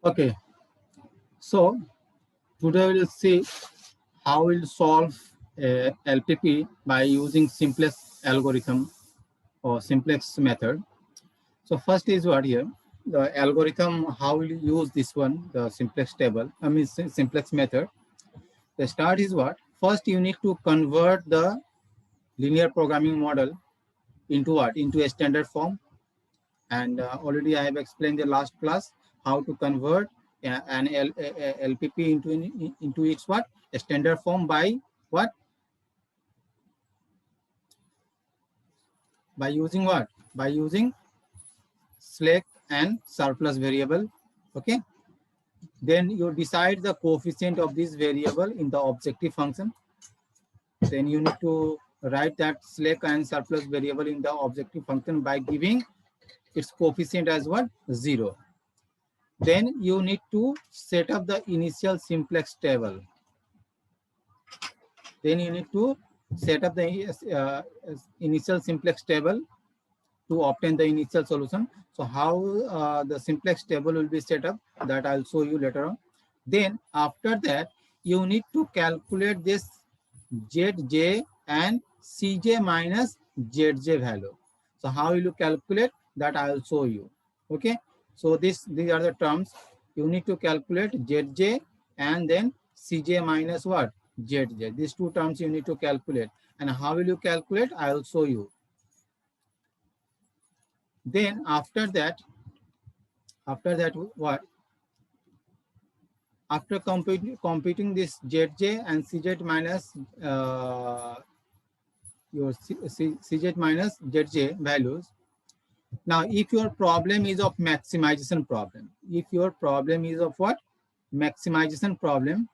Okay, so today we'll see how we'll solve a LPP by using simplex algorithm or simplex method. So first is what here, the algorithm, how we'll use this one, the simplex table, simplex method. The start is what? First you need to convert the linear programming model into what? Into a standard form. And already I have explained the last class how to convert an LPP into its what? A standard form by what? By using what? By using slack and surplus variable. Okay. Then you decide the coefficient of this variable in the objective function. Then you need to write that slack and surplus variable in the objective function by giving its coefficient as what? 0. Then you need to set up the initial simplex table. Then you need to set up the initial simplex table to obtain the initial solution. So how the simplex table will be set up, that I'll show you later on. Then after that, you need to calculate this Zj and Cj minus Zj value. So how will you calculate that, I'll show you. Okay. So these are the terms. You need to calculate Zj and then Cj minus what? Zj. These two terms you need to calculate. And how will you calculate? I'll show you. Then after that what? After computing this Zj and Cj minus your Cz minus Zj values. Now, if your problem is of maximization problem, if your problem is of what? Maximization problem,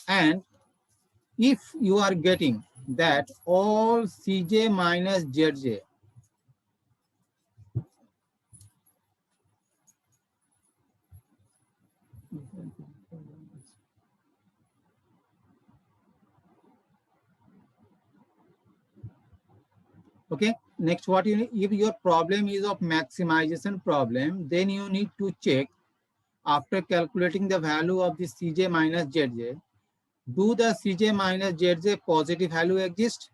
and if you are getting that all Cj minus Zj okay. Next, what you need, if your problem is of maximization problem, then you need to check after calculating the value of the Cj minus Zj, do the Cj minus Zj positive value exist?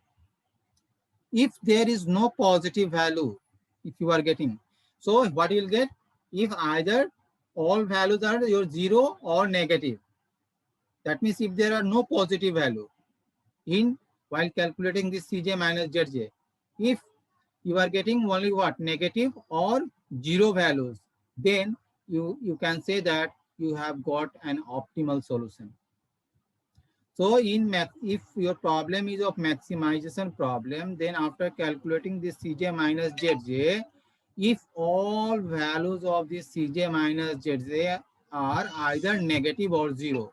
If there is no positive value, if you are getting, so what you will get? If either all values are your 0 or negative, that means if there are no positive value in while calculating this Cj minus Zj, if you are getting only what? Negative or 0 values, then you can say that you have got an optimal solution. So if your problem is of maximization problem, then after calculating this Cj minus Zj, if all values of this Cj minus Zj are either negative or 0,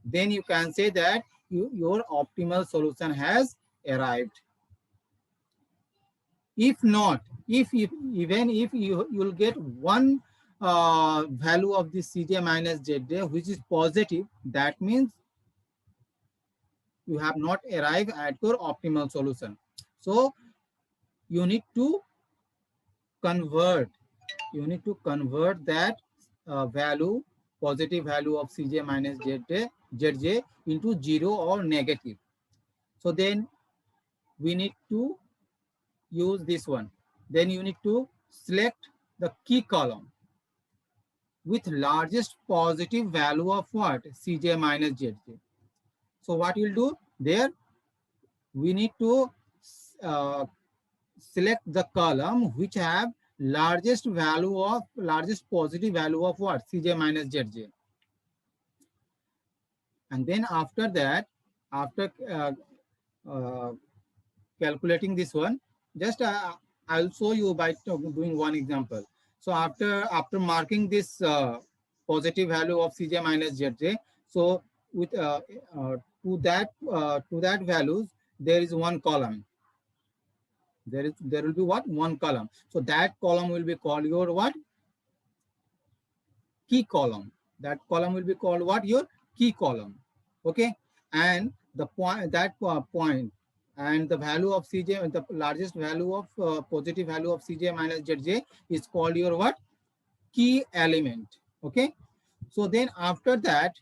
then you can say that your optimal solution has arrived. If not, even if you'll get one value of this Cj minus Zj which is positive, that means you have not arrived at your optimal solution. So you need to convert, that value, positive value of Cj minus Zj into 0 or negative. So then we need to use this one. Then you need to select the key column with largest positive value of what? Cj minus Zj. So what you'll do there, we need to uh, select the column which have largest positive value of what? Cj minus Zj. And then after that, after uh, calculating this one, just I'll show you by doing one example. So after marking this positive value of Cj minus Zj, so with to that values, there is one column. There will be what? One column. So that column will be called your what? Key column. That column will be called what? Your key column. Okay. And the point, and the value of Cj, the largest value of positive value of Cj minus Zj is called your what? Key element. Okay. So then after that,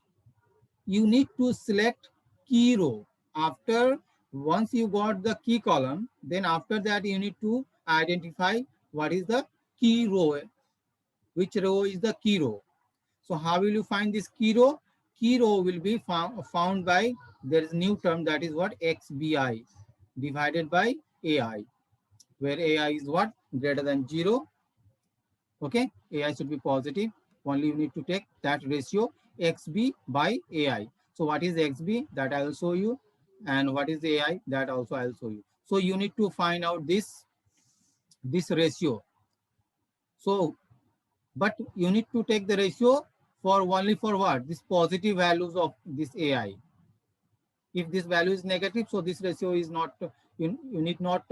you need to select key row. After once you got the key column, then after that you need to identify what is the key row, which row is the key row. So how will you find this key row? Key row will be found by, there is new term, that is what? XBI divided by AI, where AI is what? Greater than 0. Okay, AI should be positive. Only you need to take that ratio XB by AI. So what is XB? That I will show you. And what is AI? That also I will show you. So you need to find out this ratio. So, but you need to take the ratio for only for what? This positive values of this AI. If this value is negative, so this ratio is not, you need not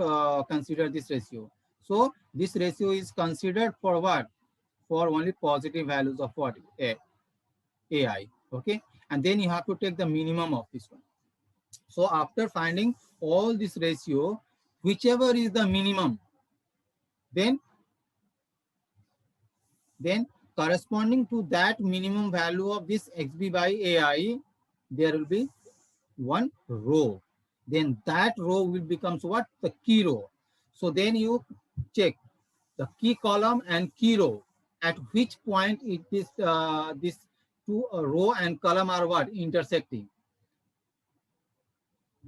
consider this ratio. So this ratio is considered for what? For only positive values of what? AI. Okay. And then you have to take the minimum of this one. So after finding all this ratio, whichever is the minimum, then corresponding to that minimum value of this XB by AI, there will be one row. Then that row will becomes what? The key row. So then you check the key column and key row, at which point it is this two row and column are what? Intersecting.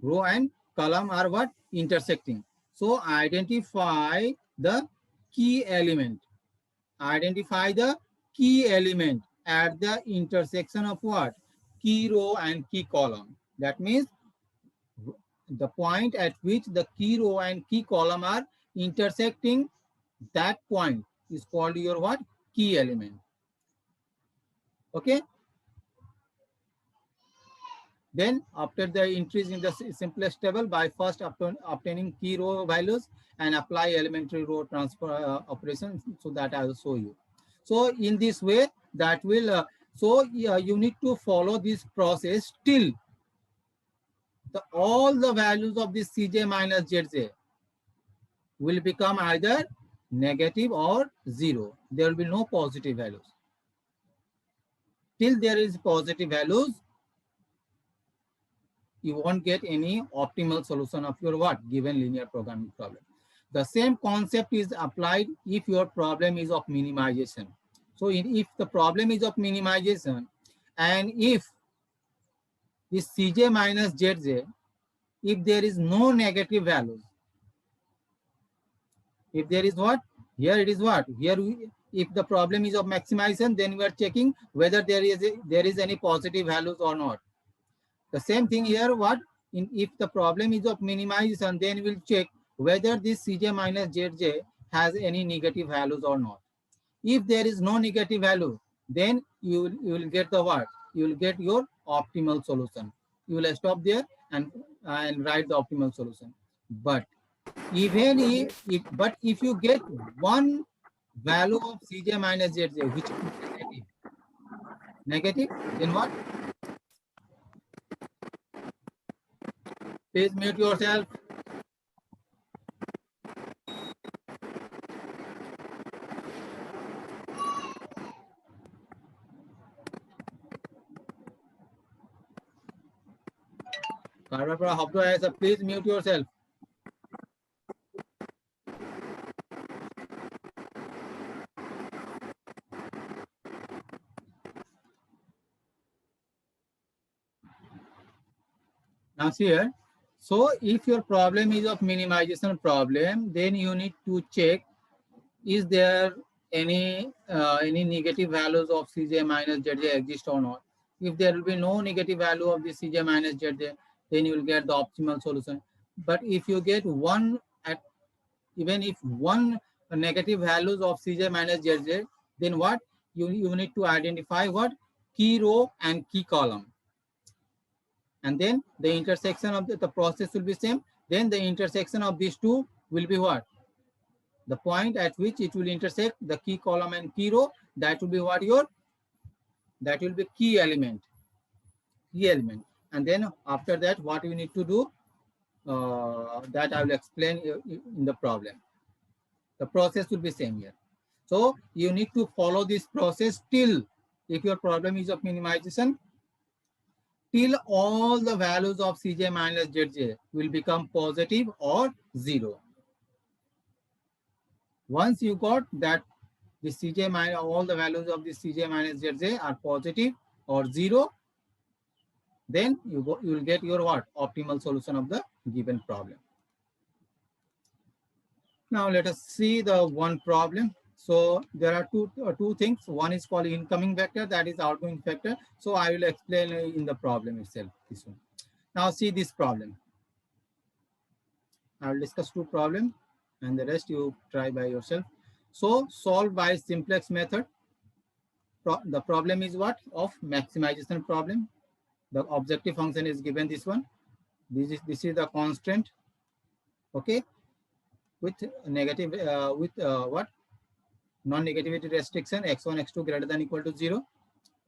Row and column are what? Intersecting. So identify the key element. Identify the key element at the intersection of what? Key row and key column. That means the point at which the key row and key column are intersecting, that point is called your what? Key element. Okay. Then after the entries in the simplest table, by first obtaining key row values and apply elementary row transfer operations, so that I will show you. So in this way, that will you need to follow this process till all the values of this Cj minus Zj will become either negative or 0. There will be no positive values. Till there is positive values, you won't get any optimal solution of your what? Given linear programming problem. The same concept is applied if your problem is of minimization. So if the problem is of minimization, and if this Cj minus Zj, if there is no negative values, if there is what? Here it is what? Here if the problem is of maximization, then we are checking whether there is any positive values or not. The same thing here, what? If the problem is of minimization, then we'll check whether this Cj minus Zj has any negative values or not. If there is no negative value, then you will get the what? You will get your optimal solution. You will stop there and write the optimal solution. But even if you get one value of Cj minus Zj, which is negative, then what? Please mute yourself. Please mute yourself. Now see here. So if your problem is of minimization problem, then you need to check, is there any negative values of Cj minus Zj exist or not. If there will be no negative value of the Cj minus Zj, then you will get the optimal solution. But if you get one at, even if one negative values of Cj minus Zj, then what? You need to identify what? Key row and key column. And then the intersection of the process will be same. Then the intersection of these two will be what? The point at which it will intersect the key column and key row, that will be what? That will be key element. And then after that, what you need to do? that I will explain in the problem. The process will be same here. So you need to follow this process till, if your problem is of minimization, till all the values of Cj minus Zj will become positive or 0. Once you got that the Cj minus, all the values of the Cj minus Zj are positive or 0, then you will get your what? Optimal solution of the given problem. Now let us see the one problem. So there are two things. One is called incoming vector, that is outgoing vector. So I will explain in the problem itself, this one. Now see this problem. I will discuss two problems and the rest you try by yourself. So solve by simplex method. The problem is what? Of maximization problem. The objective function is given this one. This is the constant. Okay, with negative what? Non-negativity restriction x1 x2 greater than equal to 0.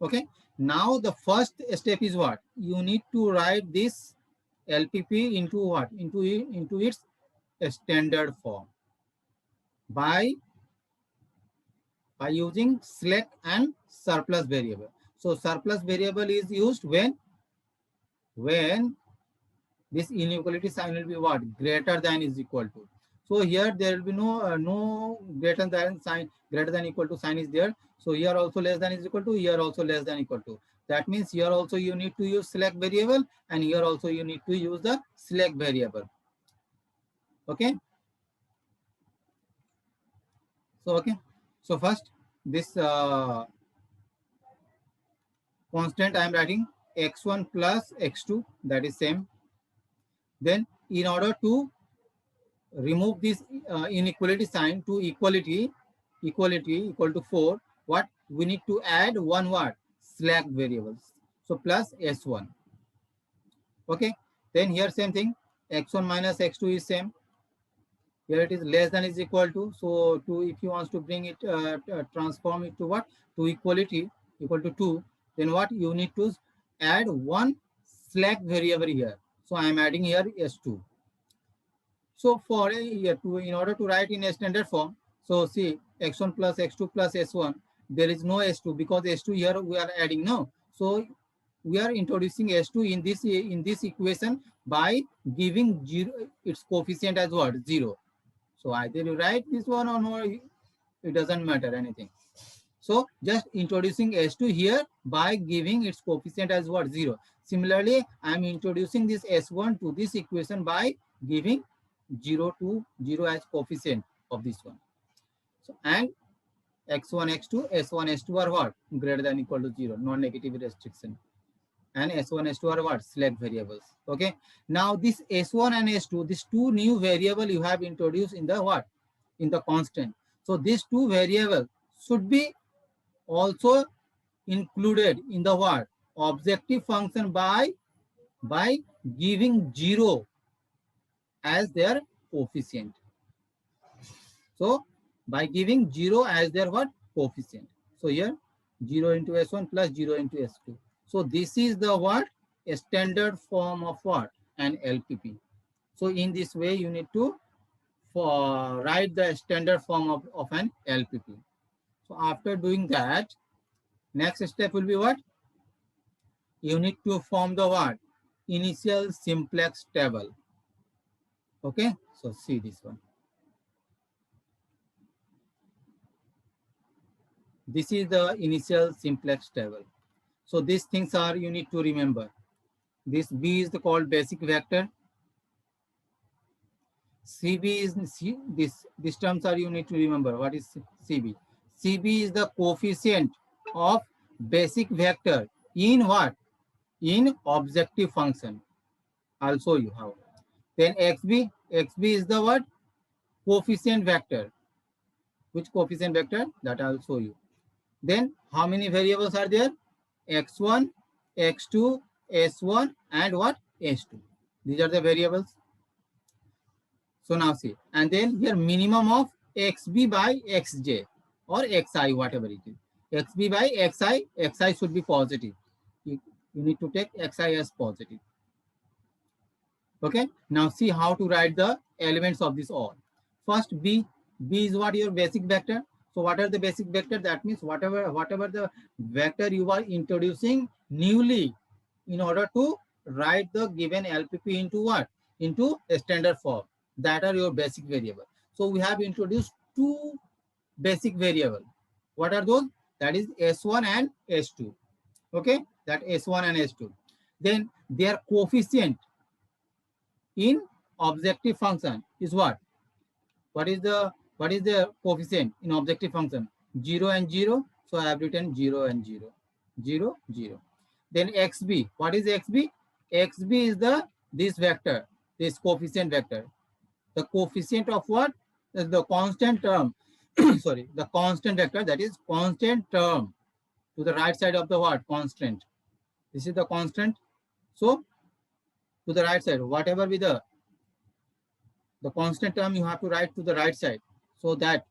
Okay, now the first step is what? You need to write this LPP into what? Into its standard form by using slack and surplus variable. So surplus variable is used when this inequality sign will be what? Greater than is equal to. So here there will be no greater than sign, greater than equal to sign is there. So here also less than is equal to, here also less than equal to. That means here also you need to use slack variable and here also you need to use the slack variable. Okay. So okay. So first this constant I am writing x1 plus x2, that is same. Then in order to remove this inequality sign to equality equal to 4, what we need to add one word? Slack variables. So plus s1. Okay, then here same thing, x1 minus x2 is same. Here it is less than is equal to. So to, if you want to bring it transform it to what? To equality equal to 2, then what you need to add one slack variable here. So I am adding here s2. So for in order to write in a standard form, so see x1 plus x2 plus s1, there is no s2 because s2 here we are adding no. So we are introducing s2 in this equation by giving its coefficient as what? 0. So either you write this one or no, it doesn't matter anything. So just introducing s2 here by giving its coefficient as what? 0. Similarly, I am introducing this s1 to this equation by giving 0 to 0 as coefficient of this one. So and x1 x2 s1 s2 are what? Greater than equal to 0, non-negative restriction. And s1 s2 are what? Slack variables. Okay, now this s1 and s2, these two new variable you have introduced in the what? In the constant. So these two variables should be also included in the what? Objective function by giving 0 as their coefficient. So by giving 0 as their what? Coefficient. So here 0 into s1 plus 0 into s2. So this is the what? A standard form of what? An LPP. So in this way you need to write the standard form of an LPP. So after doing that, next step will be what? You need to form the what? Initial simplex table. Okay, so see this one. This is the initial simplex table. So these things are you need to remember. This B is called basic vector. CB is these terms are you need to remember. What is CB? CB is the coefficient of basic vector in what? In objective function. I'll show you how. Then XB is the what? Coefficient vector. Which coefficient vector? That I'll show you. Then how many variables are there? X1, X2, S1 and what? S2. These are the variables. So now see, and then here minimum of XB by XJ or XI, whatever it is. XB by XI should be positive. You need to take XI as positive. Okay, now see how to write the elements of this all. First, b is what? Your basic vector. So what are the basic vector? That means whatever the vector you are introducing newly in order to write the given LPP into what? Into a standard form. That are your basic variable. So we have introduced two basic variable. What are those? That is S1 and S2. Okay, that S1 and S2. Then their coefficient in objective function is what? What is the coefficient in objective function? 0 and 0. So I have written 0 and 0. 0, 0. Then xb. What is xb? Xb is this vector, this coefficient vector. The coefficient of what? The constant term. Sorry, the constant vector, that is constant term to the right side of the what? Constant. This is the constant. So to the right side, whatever be the constant term, you have to write to the right side. So that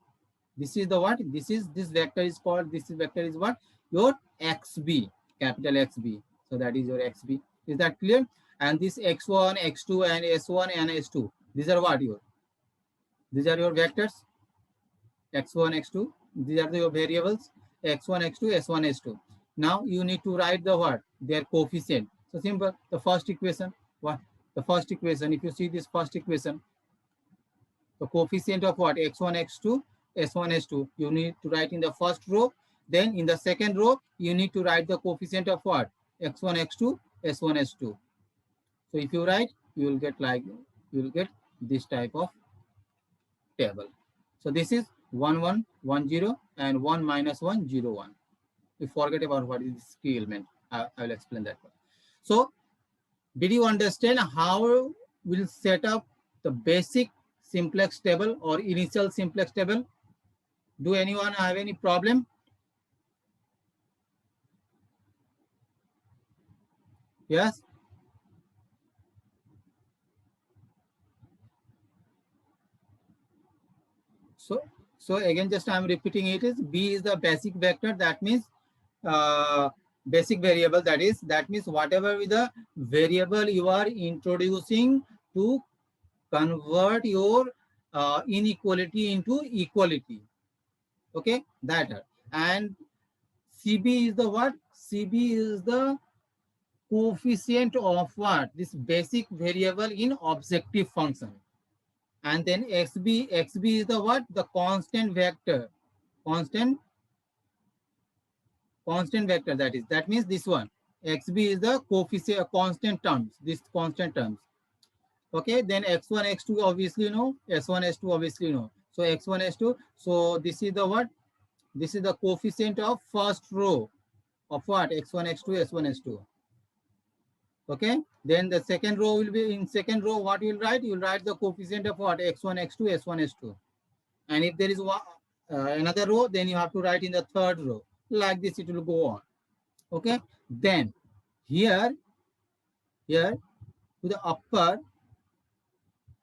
this is the what? This vector is called, this vector is what? Your xb, capital XB. So that is your xb. Is that clear? And this x1, x2, and s1 and s2. These are what? These are your vectors. x1, x2. These are your variables. x1, x2, s1, s2. Now you need to write the what? Their coefficient. So simple. The first equation. What? The first equation. If you see this first equation, the coefficient of what? x1, x2, s1, s2. You need to write in the first row. Then in the second row, you need to write the coefficient of what? x1, x2, s1, s2. So if you write, you will get this type of table. So this is 1, 1, 1, 0, and 1 minus 1, 0, 1. You forget about what is this key element. I will explain that one. So did you understand how we'll set up the basic simplex table or initial simplex table? Do anyone have any problem? Yes? So again, just I'm repeating it is B is the basic vector. That means basic variable. That means whatever with the variable you are introducing to convert your inequality into equality. Okay, that. And CB is the what? CB is the coefficient of what? This basic variable in objective function. And then xb is the what? The constant vector. Constant vector, that means this one. Xb is the coefficient, constant terms, this constant terms. Okay, then x1, x2 obviously no, s1, s2 obviously no. So x1, s2. So this is the what? This is the coefficient of first row of what? x1, x2, s1, s2. Okay, then the second row will be, in second row what you will write? You will write the coefficient of what? x1, x2, s1, s2. And if there is one, another row, then you have to write in the third row. Like this it will go on. Okay, then here to the upper,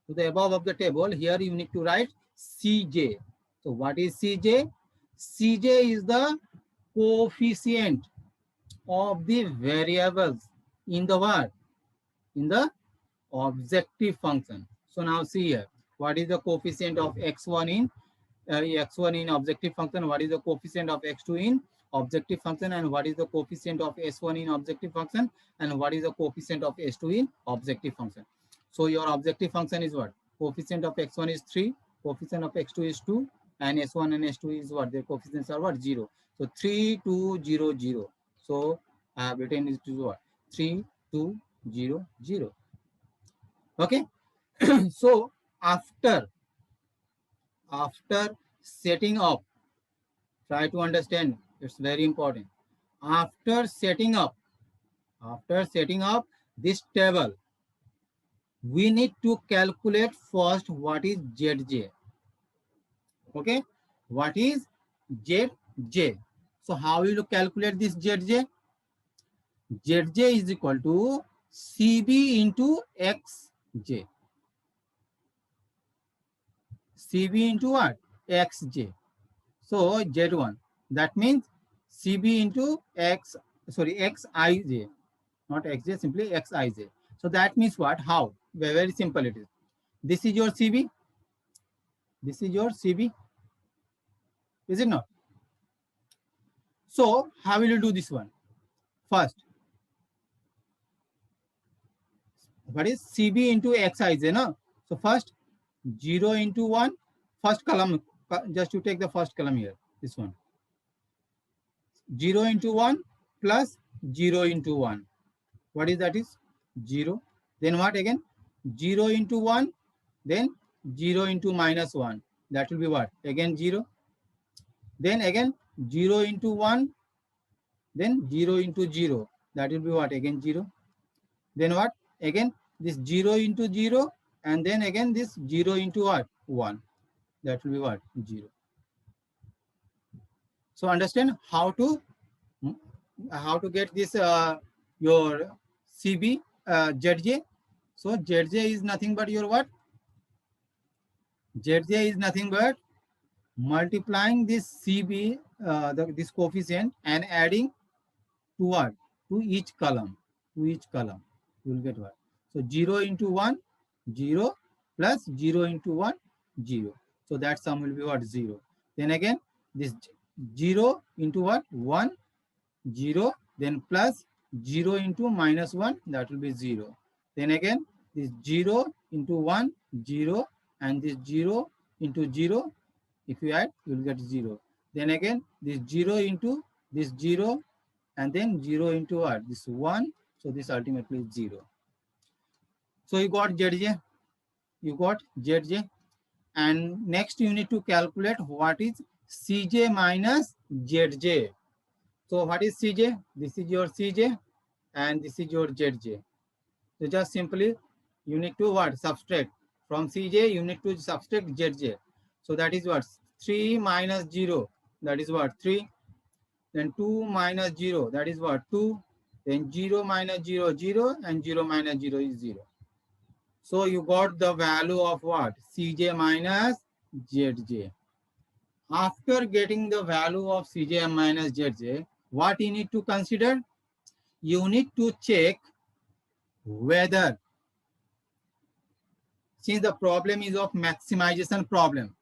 to the above of the table, here you need to write Cj. So what is Cj? Cj is the coefficient of the variables in the what? In the objective function. So now see here, what is the coefficient of x1 in objective function? What is the coefficient of x2 in objective function? And what is the coefficient of s1 in objective function? And what is the coefficient of s2 in objective function? So your objective function is what? Coefficient of x1 is 3, coefficient of x2 is 2, and s1 and s2 is what? Their coefficients are what? 0. So 3, 2, 0, 0. So I have written it to what? 3, 2, 0, 0. Okay. So after setting up, try to understand, it's very important. After setting up this table, we need to calculate first what is Zj. Okay, what is Zj? So how will you calculate this Zj? Zj is equal to Cb into Xj. Cb into what? Xj. So Z1, that means Cb into Xij, not Xj, simply Xij. So that means what? How? Very simple it is. This is your CB. This is your CB. Is it not? So how will you do this one? First, what is CB into Xij, no? So first 0 into 1, first column, just you take the first column here, this one. 0 into 1 plus 0 into 1. What is that is? 0. Then what again? 0 into 1, then 0 into minus 1. That will be what? Again 0. Then again 0 into 1, then 0 into 0. That will be what? Again 0. Then what? Again this 0 into 0, and then again this 0 into what? 1. That will be what? 0. So understand how to get this your CB ZJ. So ZJ is nothing but your what? ZJ is nothing but multiplying this CB, this coefficient, and adding to what? To each column. To each column. You will get what? So 0 into 1, 0 plus 0 into 1, 0. So that sum will be what? 0. Then again, this 0 into what? 1, 0. Then plus 0 into minus 1, that will be 0. Then again, this 0 into 1, 0. And this 0 into 0, if you add, you will get 0. Then again, this 0 into this 0, and then 0 into what? This 1. So this ultimately is 0. So you got ZJ. You got ZJ. And next you need to calculate what is CJ minus ZJ. So what is CJ? This is your CJ and this is your ZJ. So just simply you need to what? Subtract. From CJ you need to subtract ZJ. So that is what? 3 minus 0. That is what? 3. Then 2 minus 0. That is what? 2. Then 0 minus 0, 0. And 0 minus 0 is 0. So you got the value of what? CJ minus ZJ. After getting the value of CJ minus ZJ, what you need to consider? You need to check whether, since the problem is of maximization problem,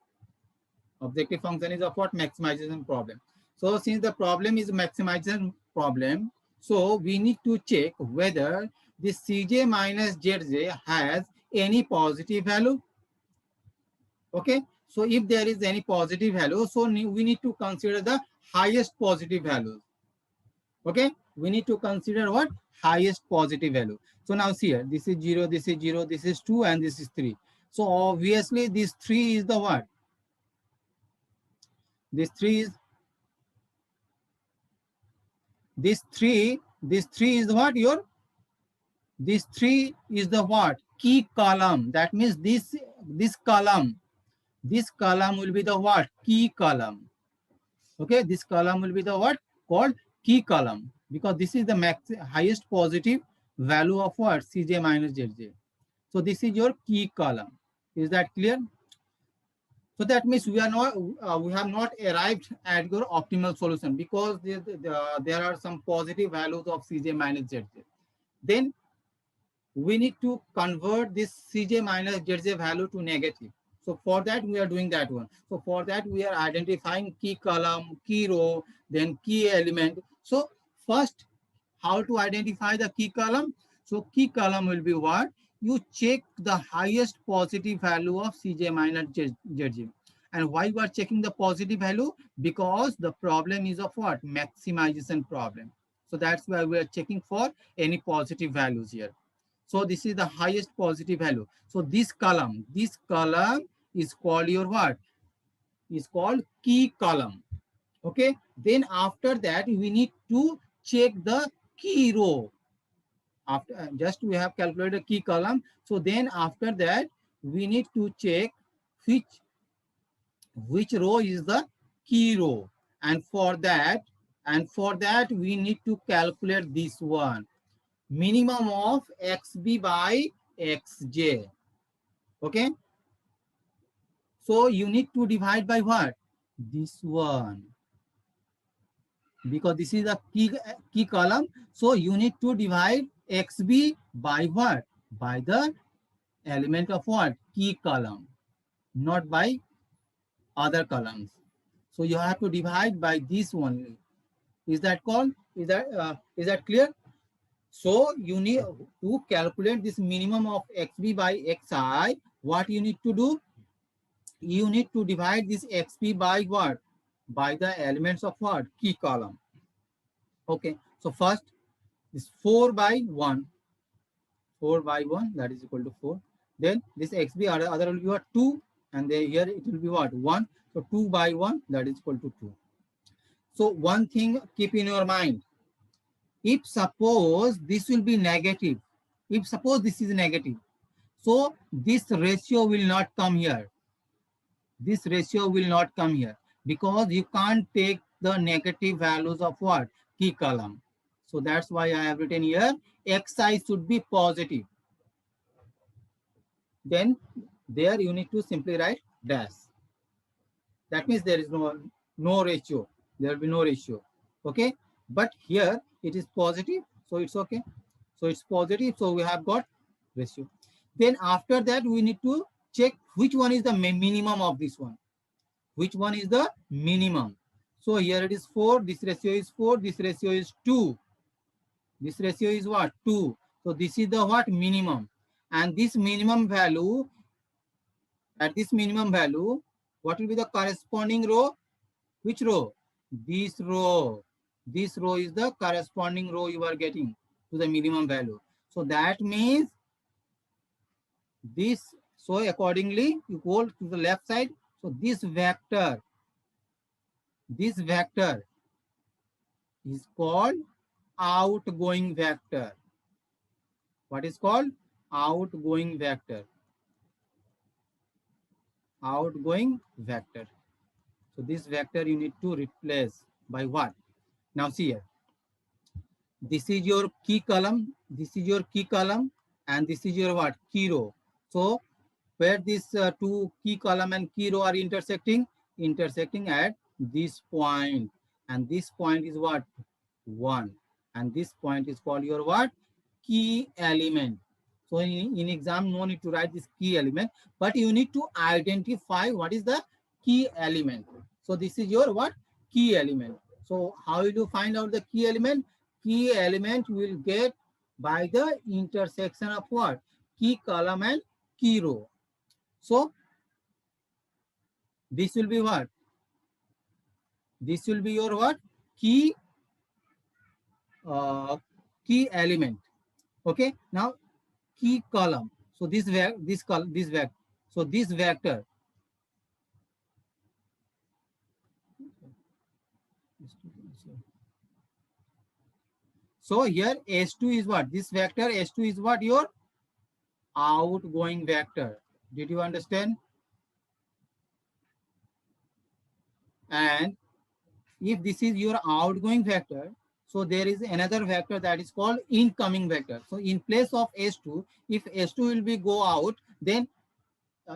objective function is of what? Maximization problem. So since the problem is maximization problem, so we need to check whether this CJ minus ZJ has any positive value. Okay. So if there is any positive value, so we need to consider the highest positive values. Okay. We need to consider what? Highest positive value. So now see here, this is 0, this is 0, this is 2, and this is 3. So obviously this 3 is the what? This 3 is what? This 3 is the what? Key column. That means this column will be the what? Key column. Okay, this column will be the what? Called key column, because this is the highest positive value of what? CJ minus ZJ. So this is your key column. Is that clear? So that means we have not arrived at your optimal solution, because there are some positive values of CJ minus ZJ. Then we need to convert this CJ minus ZJ value to negative. So for that, we are doing that one. So for that, we are identifying key column, key row, then key element. So first, how to identify the key column? So key column will be what? You check the highest positive value of CJ minus ZJ. And why we are checking the positive value? Because the problem is of what? Maximization problem. So that's why we are checking for any positive values here. So this is the highest positive value. So this column is called your what? Is called key column. Okay. Then after that, we need to check the key row. After just we have calculated key column. So then after that, we need to check which row is the key row. And for that, we need to calculate this one. Minimum of XB by XJ. Okay. So you need to divide by what? This one. Because this is the key column. So you need to divide XB by what? By the element of what? Key column, not by other columns. So you have to divide by this only. Is that called? Is that clear? So you need to calculate this minimum of xb by xi. What you need to do? You need to divide this xp by what? By the elements of what? Key column. Okay. So first is 4 by 1. 4 by 1, that is equal to 4. Then this xb other will be what? 2. And then here it will be what? 1. So 2 by 1, that is equal to 2. So one thing keep in your mind. If suppose this will be negative, if suppose this is negative, so this ratio will not come here. This ratio will not come here because you can't take the negative values of what? Key column. So that's why I have written here xi should be positive. Then there you need to simply write dash. That means there is no ratio. There will be no ratio. Okay. But here it is positive. So it's okay. So it's positive. So we have got ratio. Then after that, we need to check which one is the minimum of this one. Which one is the minimum? So here it is 4. This ratio is 4. This ratio is 2. This ratio is what? 2. So this is the what? Minimum. And this minimum value, at this minimum value, what will be the corresponding row? Which row? This row. This row is the corresponding row you are getting to the minimum value. So that means this, so accordingly you go to the left side. So this vector is called outgoing vector. What is called? Outgoing vector. Outgoing vector. So this vector you need to replace by what? Now see here. This is your key column. This is your key column. And this is your what? Key row. So where these two key column and key row are intersecting? Intersecting at this point. And this point is what? 1. And this point is called your what? Key element. So in exam, no need to write this key element, but you need to identify what is the key element. So this is your what? Key element. So how will you find out the key element? Key element will get by the intersection of what? Key column and key row. So this will be what? This will be your what? Key element. Okay. Now key column. So this vector. So this vector. So here S2 is what? This vector S2 is what? Your outgoing vector. Did you understand? And if this is your outgoing vector, so there is another vector that is called incoming vector. So in place of S2, if S2 will be go out, then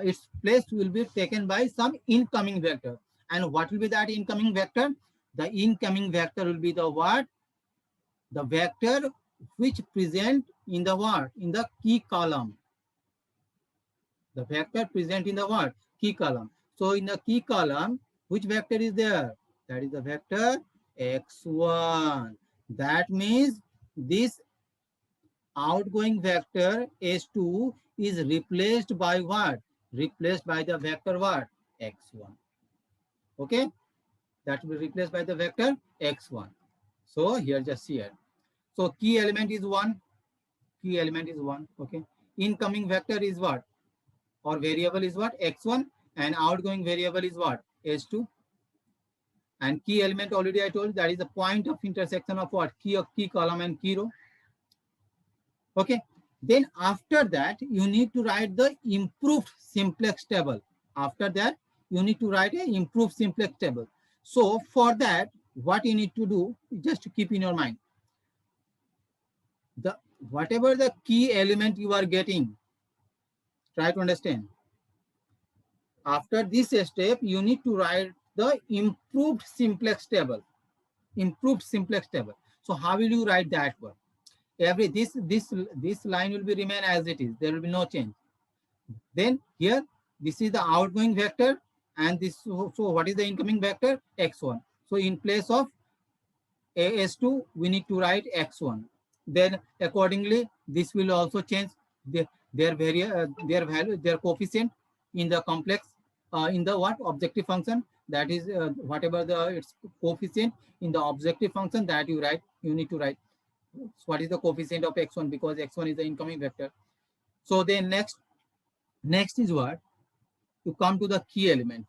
its place will be taken by some incoming vector. And what will be that incoming vector? The incoming vector will be the what? The vector which present in the what? In the key column. The vector present in the what? Key column. So in the key column, which vector is there? That is the vector x1. That means this outgoing vector S2 is replaced by what? Replaced by the vector what? X1. Okay? That will be replaced by the vector X1. So here, just here. So key element is 1. Key element is 1. Okay? Incoming vector is what? Or variable is what? X1. And outgoing variable is what? S2. And key element, already I told you, that is the point of intersection of what? Key column and key row. Okay. Then after that, you need to write the improved simplex table. After that, you need to write an improved simplex table. So for that, what you need to do, just to keep in your mind, whatever the key element you are getting, try to understand. After this step, you need to write the improved simplex table. Improved simplex table. So how will you write that one? This line will be remain as it is. There will be no change. Then here, this is the outgoing vector, and this, so what is the incoming vector? X1. So in place of AS2, we need to write X1. Then accordingly, this will also change their value, their coefficient in the complex, in the what objective function, that is whatever the its coefficient in the objective function that you write, you need to write what is the coefficient of X1, because X1 is the incoming vector. So then next is what? To come to the key element.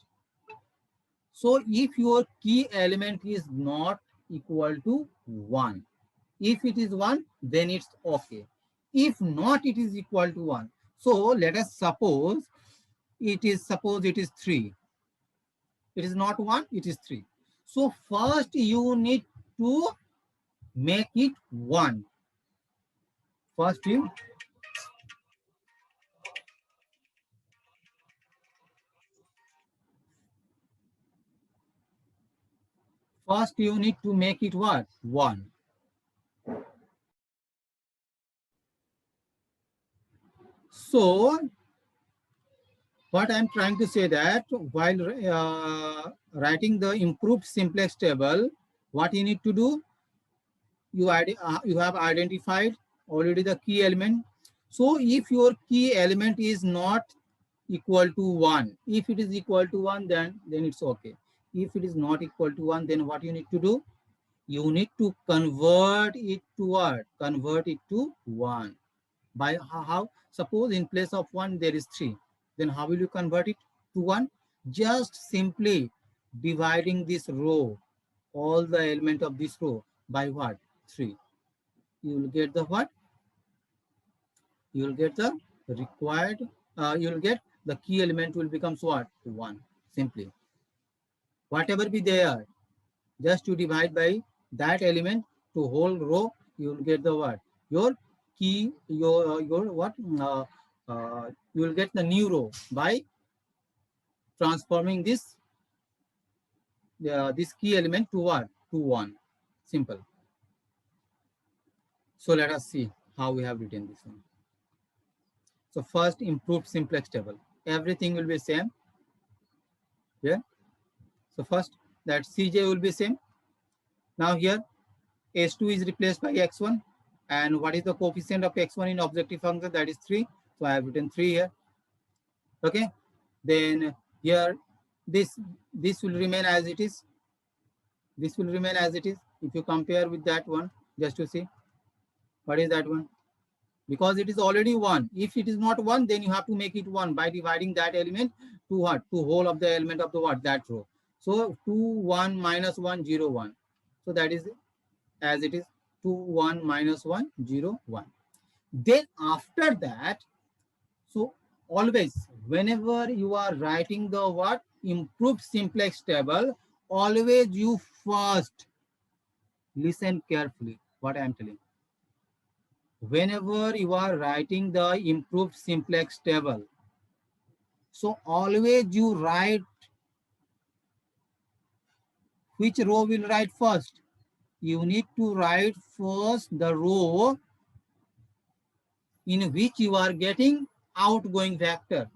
So if your key element is not equal to 1, if it is 1, then it's okay. If not, it is equal to 1. So let us suppose it is 3. It is not 1, it is 3. So first you need to make it 1. First you need to make it what? 1. So what I'm trying to say that while writing the improved simplex table, what you need to do, you have identified already the key element. So if your key element is not equal to 1, if it is equal to 1, then it's okay. If it is not equal to 1, then what you need to do? You need to convert it to what? Convert it to 1. By how? Suppose in place of 1 there is 3. Then how will you convert it to 1? Just simply dividing this row, all the element of this row, by what? 3. You will get the what? You will get the required, you will get the key element will become what? 1. Simply. Whatever be there, just to divide by that element to whole row, you will get the what? Your key, your what? You will get the new row by transforming this this key element to what? To 1. Simple. So let us see how we have written this one. So first, improved simplex table. Everything will be same. Yeah. So first, that Cj will be same. Now here, S2 is replaced by X1. And what is the coefficient of X1 in objective function? That is 3. So I have written 3 here. Okay. Then here, this will remain as it is. This will remain as it is. If you compare with that one, just to see what is that one, because it is already 1. If it is not 1, then you have to make it 1 by dividing that element to what? To whole of the element of the what? That row. So 2, 1, minus 1, 0, 1. So that is as it is, 2, 1, minus 1, 0, 1. Then after that, so always, whenever you are writing the what? Improved simplex table, always you first listen carefully what I am telling. Whenever you are writing the improved simplex table, so always you write, which row will write first? You need to write first the row in which you are getting outgoing vector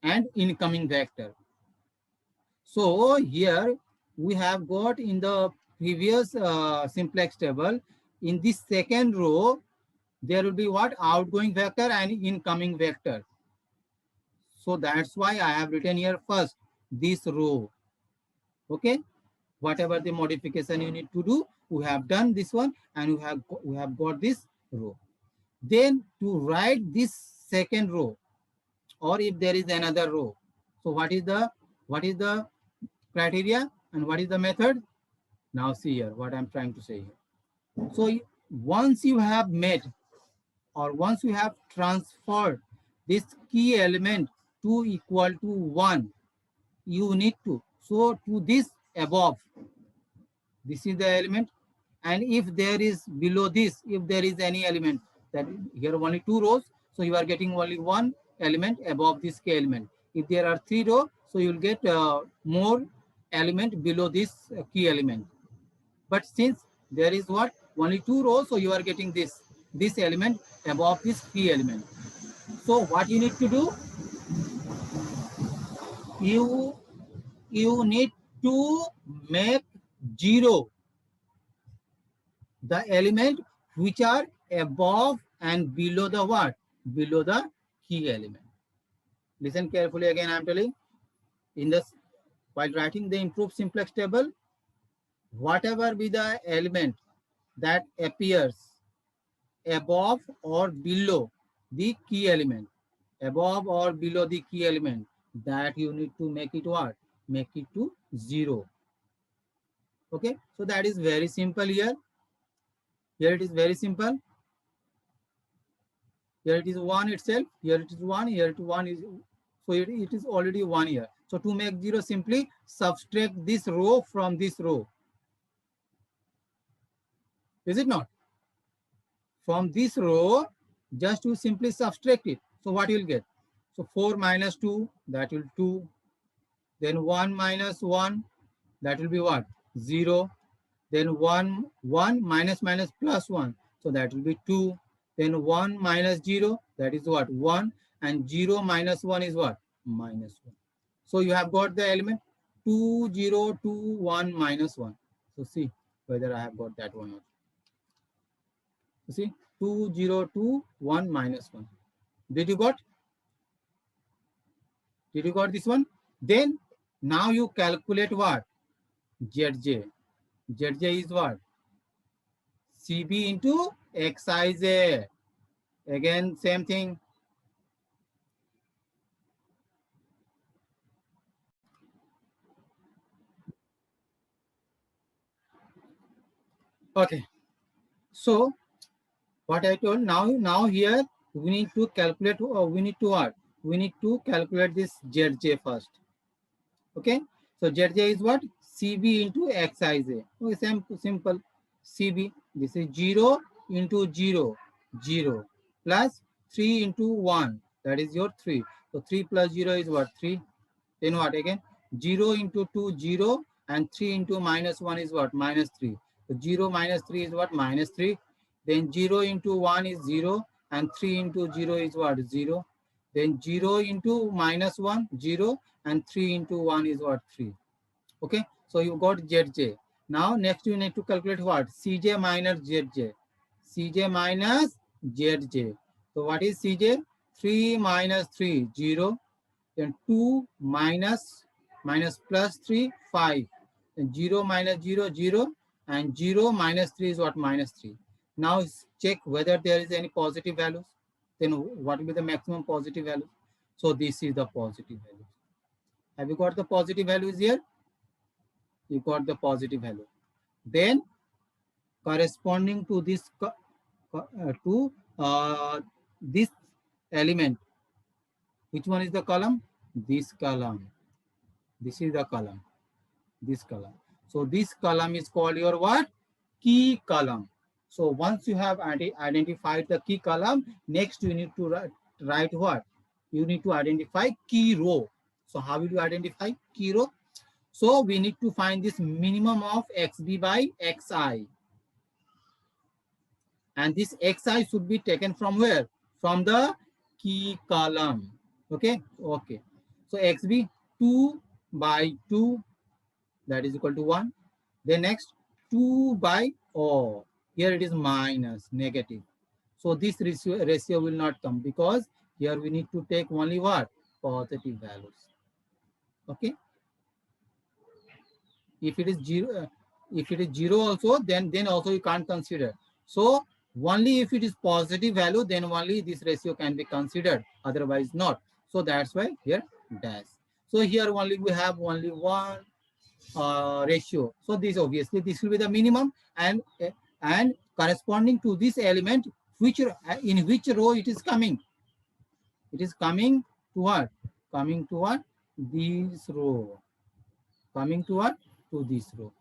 and incoming vector. So here we have got in the previous simplex table, in this second row, there will be what? Outgoing vector and incoming vector. So that's why I have written here first this row. Okay. Whatever the modification you need to do, we have done this one, and we have got this row. Then to write this second row, or if there is another row, so what is the criteria and what is the method? Now see here what I'm trying to say here. So once you have made, or once you have transferred this key element to equal to 1, you need to, so to this above, this is the element, and if there is below this, if there is any element, that here only 2 rows, so you are getting only 1 element above this k element. If there are 3 rows, so you will get more element below this key element. But since there is what? Only 2 rows, so you are getting this element above this key element. So what you need to do, you need to make 0 the element which are above and below the what? Below the key element. Listen carefully again, I am telling. In this, while writing the improved simplex table, whatever be the element that appears above or below the key element, above or below the key element, that you need to make it what? Make it to 0. Okay, so that is very simple here. Here it is very simple. Here it is 1 itself. Here it is 1. Here it is 1 is, so it is already 1 here. So to make 0, simply subtract this row from this row. Is it not? From this row, just to simply subtract it. So what you will get? So 4 minus 2, that will 2. Then 1 minus 1, that will be what? 0. Then 1 minus minus plus 1, so that will be 2. Then 1 minus 0, that is what? 1. And 0 minus 1 is what? Minus 1. So you have got the element 2, 0, 2, 1, minus 1. So see whether I have got that one or not. You see 2, 0, 2, 1, minus 1. Did you got? Did you got this one? Then now you calculate what? ZJ. ZJ is what? CB into Xij. Again, same thing. Okay. So what I told, now here we need to calculate, we need to what? We need to calculate this ZJ first. Okay. So ZJ is what? CB into Xij. Okay, simple. CB. This is 0 into 0, 0 plus 3 into 1. That is your 3. So 3 plus 0 is what? 3. Then what again? 0 into 2, 0, and 3 into minus 1 is what? Minus 3. So 0 minus 3 is what? Minus 3. Then 0 into 1 is 0, and 3 into 0 is what? 0. Then 0 into minus 1, 0, and 3 into 1 is what? 3. Okay, so you got ZJ. Now next you need to calculate what? CJ minus ZJ. CJ minus ZJ. So what is CJ? 3 minus 3, 0. Then 2 minus plus 3, 5. Then 0 minus 0, 0. And 0 minus 3 is what? Minus 3. Now check whether there is any positive values. Then what will be the maximum positive value? So this is the positive value. Have you got the positive values here? You got the positive value. Then corresponding to this this element, which one is the column? This column. This is the column. This column. So this column is called your what? Key column. So once you have identified the key column, next you need to write what? You need to identify key row. So how will you identify key row? So we need to find this minimum of XB by XI. And this XI should be taken from where? From the key column. Okay. Okay. So XB 2 by 2, that is equal to 1. Then next 2 by O. Here it is minus, negative. So this ratio will not come because here we need to take only what? Positive values. Okay. If it is 0, if it is 0 also, then also you can't consider. So only if it is positive value, then only this ratio can be considered, otherwise not. So that's why here dash. So here only we have only one ratio. So this obviously this will be the minimum, and corresponding to this element, which in which row it is coming. It is coming to what? Coming to what? This row. Coming to what? To this row.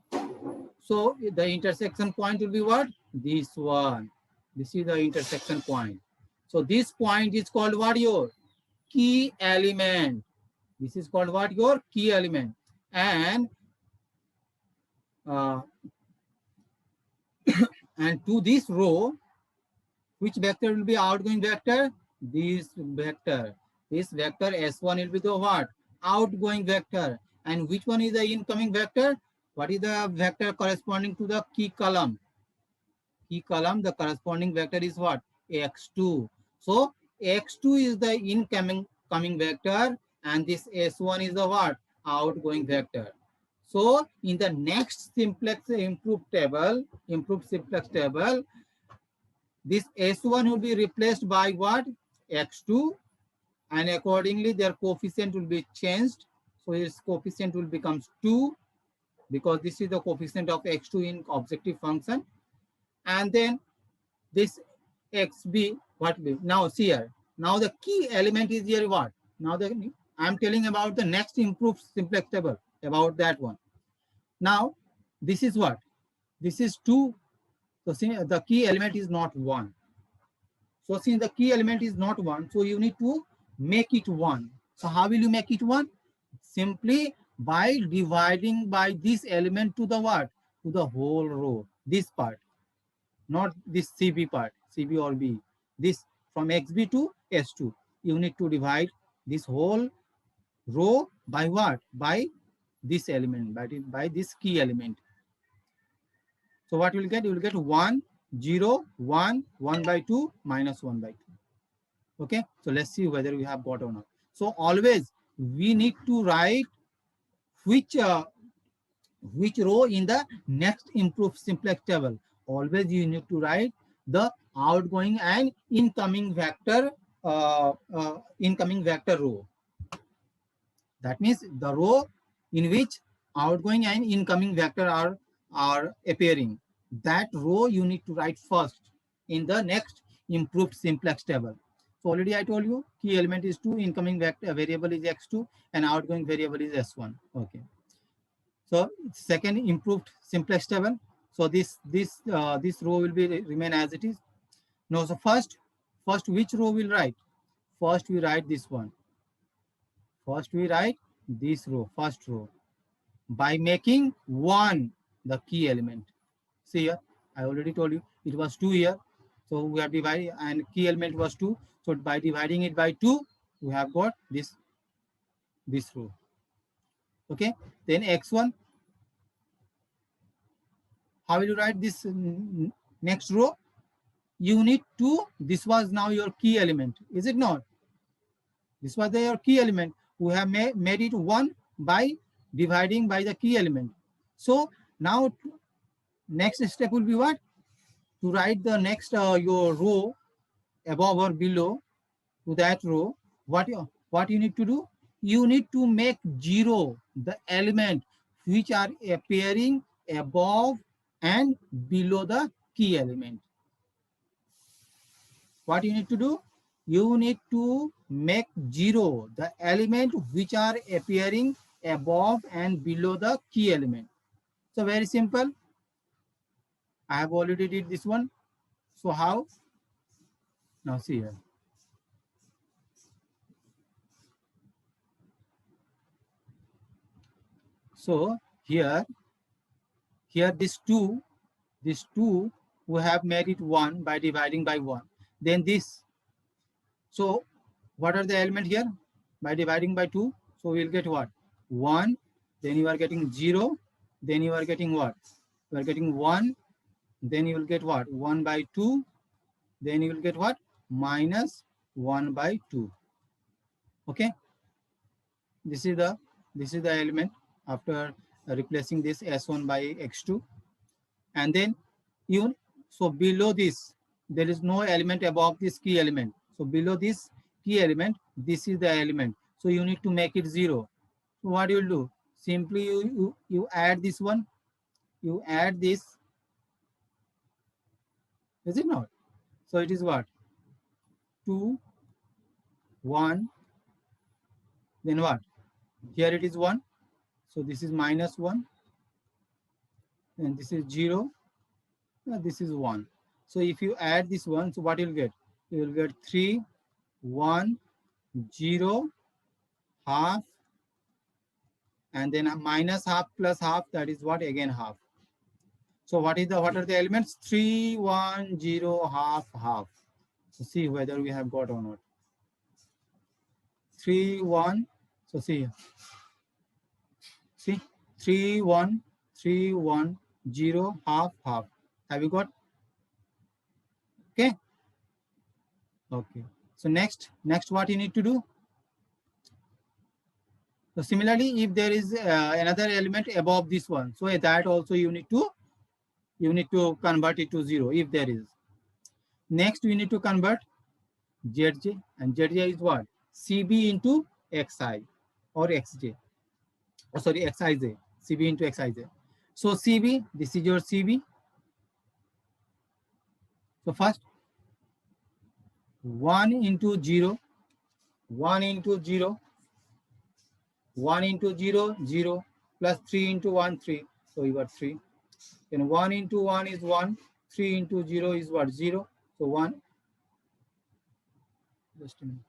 So the intersection point will be what? This one. This is the intersection point. So this point is called what? Your key element. This is called what? Your key element. And and to this row, which vector will be outgoing vector? this vector. This vector S1 will be the what? Outgoing vector. And which one is the incoming vector? What is the vector corresponding to the key column? Key column, the corresponding vector is what? X2. So X2 is the incoming coming vector, and this S1 is the what? Outgoing vector. So in the next simplex improved simplex table, this S1 will be replaced by what? X2, and accordingly their coefficient will be changed. So its coefficient will become 2, because this is the coefficient of X2 in objective function. And then this XB, what will now see here. Now the key element is here what? Now I'm telling about the next improved simplex table, about that one. Now this is what? This is 2. So see, the key element is not 1. So since the key element is not 1, so you need to make it 1. So how will you make it 1? Simply by dividing by this element to the what? To the whole row, this part, not this CB part, CB or B. This from XB to S2. You need to divide this whole row by what? By this element, by this key element. So what you will get? You will get 1, 0, 1, 1 by 2, minus 1 by 2. Okay, so let's see whether we have got or not. So always we need to write which row in the next improved simplex table. Always you need to write the outgoing and incoming vector row. That means the row in which outgoing and incoming vector are appearing. That row you need to write first in the next improved simplex table. So already I told you key element is 2, incoming vector variable is X2, and outgoing variable is S1. Okay. So second improved simplex table. So this row will be remain as it is. Now so first which row will write? First we write this one. First we write this row, first row, by making 1 the key element. See here, I already told you it was 2 here. So we have divided, and key element was 2. So by dividing it by 2, we have got this row. Okay, then X1. How will you write this next row? You need to, this was now your key element, is it not? This was your key element. We have made it 1 by dividing by the key element. So now next step will be what? To write the next your row above or below to that row. What you need to do? You need to make 0 the element which are appearing above and below the key element. What you need to do? You need to make 0 the element which are appearing above and below the key element. So very simple. I have already did this one. So how? Now see here. So here this 2 we have made it 1 by dividing by 1. Then this. So what are the elements here? By dividing by 2. So we'll get what? 1. Then you are getting 0. Then you are getting what? You are getting 1. Then you will get what? 1 by 2. Then you will get what? Minus 1 by 2. Okay. This is the element after replacing this S1 by X2. And then so below this, there is no element above this key element. So below this key element, this is the element. So you need to make it 0. So what you will do? Simply you add this one. You add this. Is it not? So it is what? 2, 1. Then what? Here it is 1. So this is minus 1. And this is 0. This is 1. So if you add this one, so what you'll get? You will get 3, 1, 0, half, and then minus half plus half, that is what? Again half. So what are the elements? 3, 1, 0, half, half. So see whether we have got or not. 3, 1. So see here. See, 3, 1, 3, 1, 0, half, half. Have you got? Okay. Okay. So next what you need to do? So similarly, if there is another element above this one, so that also you need to convert it to 0 if there is. Next, we need to convert Zj, and Zj is what? Cb into Xi or Xj. Oh, sorry, Xij. Cb into Xij. So Cb, this is your Cb. So first, 1 into 0, 1 into 0, 1 into 0, 0, plus 3 into 1, 3. So you got 3. Then 1 into 1 is 1, 3 into 0 is what? 0. So 1. Just a minute.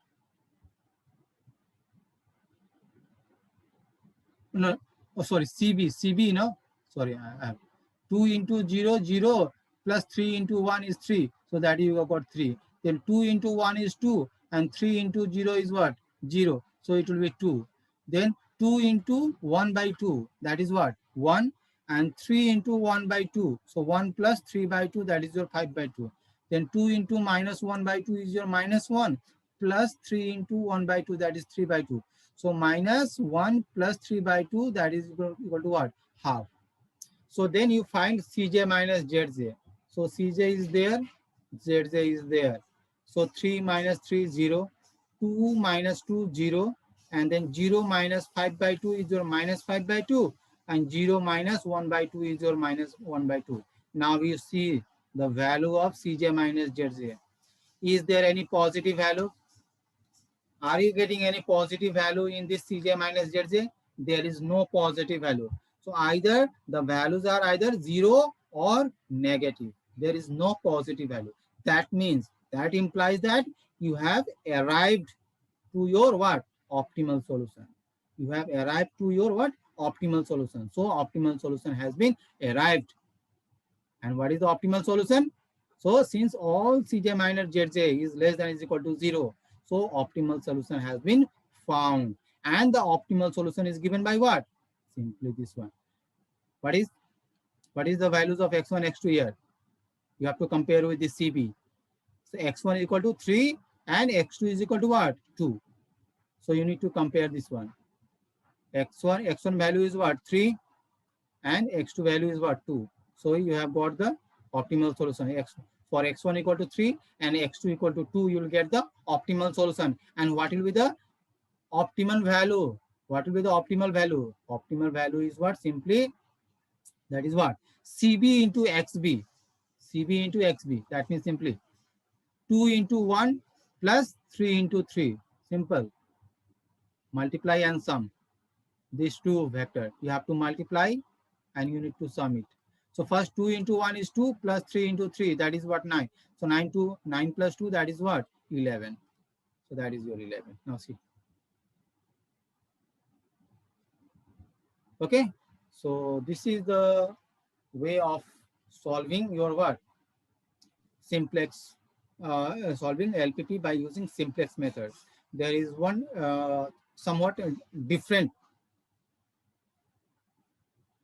No, oh sorry, CB, no? Sorry, I have 2 into 0, 0, plus 3 into 1 is 3. So that you have got 3. Then 2 into 1 is 2, and 3 into 0 is what? 0. So it will be 2. Then 2 into 1 by 2, that is what? 1, and 3 into 1 by 2. So 1 plus 3 by 2, that is your 5 by 2. Then 2 into minus 1 by 2 is your minus 1, plus 3 into 1 by 2, that is 3 by 2. So minus 1 plus 3 by 2, that is equal to what? Half. So then you find Cj minus Zj. So Cj is there, Zj is there. So 3 minus 3, 0. 2 minus 2, 0. And then 0 minus 5 by 2 is your minus 5 by 2. And 0 minus 1 by 2 is your minus 1 by 2. Now you see the value of Cj minus Zj. Is there any positive value? Are you getting any positive value in this Cj minus Zj? There is no positive value. So either the values are either 0 or negative. There is no positive value. That means, that implies that you have arrived to your what? Optimal solution. You have arrived to your what? Optimal solution. So optimal solution has been arrived. And what is the optimal solution? So since all Cj minus Zj is less than or equal to 0, so optimal solution has been found. And the optimal solution is given by what? Simply this one. What is the values of x1, x2 here? You have to compare with the Cb. So x1 is equal to 3 and x2 is equal to what? 2. So you need to compare this one. X1 value is what? 3 and x2 value is what? 2. So you have got the optimal solution. For x1 equal to 3 and x2 equal to 2, you will get the optimal solution. And what will be the optimal value? What will be the optimal value? Optimal value is what? Simply, that is what? Cb into xb. Cb into xb. That means simply 2 into 1 plus 3 into 3. Simple. Multiply and sum. These two vectors. You have to multiply and you need to sum it. So first 2 into 1 is 2 plus 3 into 3, that is what? 9. So 9 plus 2, that is what? 11. So that is your 11. Now see. Okay. So this is the way of solving your what? Simplex, solving LPP by using simplex method. There is one somewhat different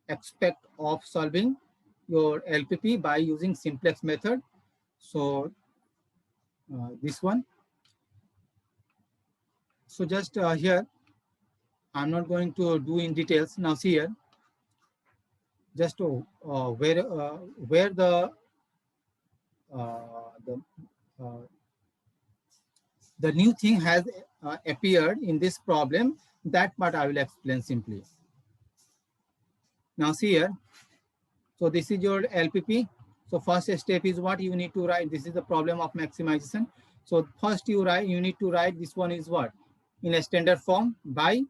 aspect of solving your LPP by using simplex method. So this one. So just here, I'm not going to do in details. Now see here, just where the new thing has appeared in this problem, that part I will explain simply. Now see here, so this is your LPP. So first step is what you need to write. This is the problem of maximization. So first you need to write this one is what? In a standard form by